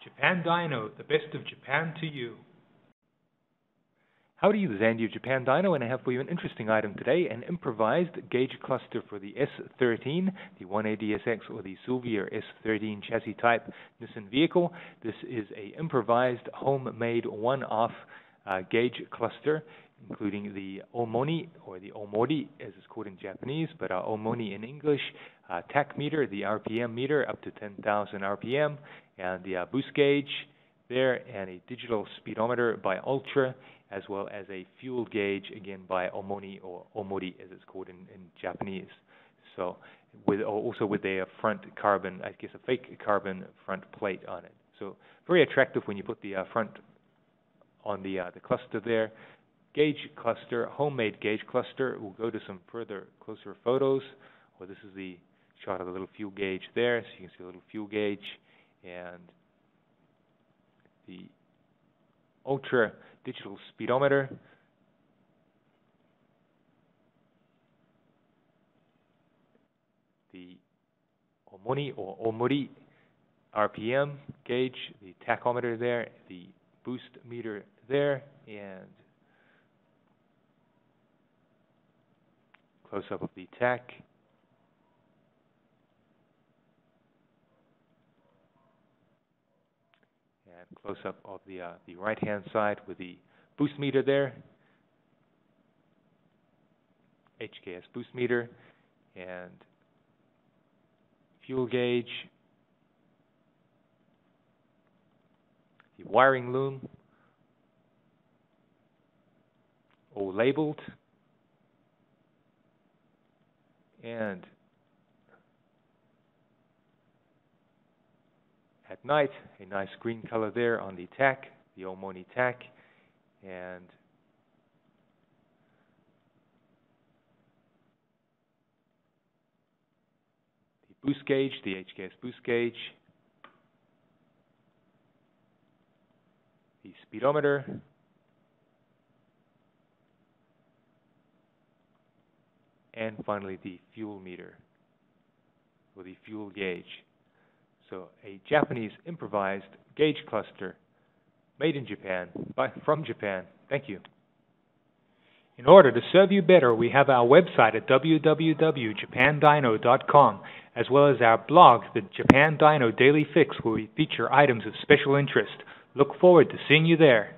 Japan Dyno, the best of Japan to you. Howdy, this is Andy of Japan Dyno, and I have for you an interesting item today, an improvised gauge cluster for the S13, the 180SX or the Sylvia S13 chassis type Nissan vehicle. This is an improvised, homemade, one-off gauge cluster, including the Omoni, or the Omori as it's called in Japanese, but Omoni in English, tach meter, the RPM meter up to 10,000 RPM, and the boost gauge there, and a digital speedometer by Ultra, as well as a fuel gauge, again by Omoni or Omori as it's called in Japanese. So, also with a front carbon, I guess a fake carbon front plate on it. So very attractive when you put the front on the cluster there. Gauge cluster, homemade gauge cluster. We'll go to some closer photos. Well, this is the shot of the little fuel gauge there. So you can see a little fuel gauge and the Ultra digital speedometer. The Omoni or Omori RPM gauge, the tachometer there, the boost meter there, and close-up of the tach. And close-up of the right-hand side with the boost meter there, HKS Boost meter, and fuel gauge, the wiring loom, all labeled, and at night, a nice green color there on the tach, the Omoni tach, and the boost gauge, the HKS boost gauge, the speedometer, and finally the fuel meter, or the fuel gauge. So a Japanese improvised gauge cluster made in Japan, from Japan. Thank you. In order to serve you better, we have our website at www.japandyno.com, as well as our blog, the Japan Dyno Daily Fix, where we feature items of special interest. Look forward to seeing you there.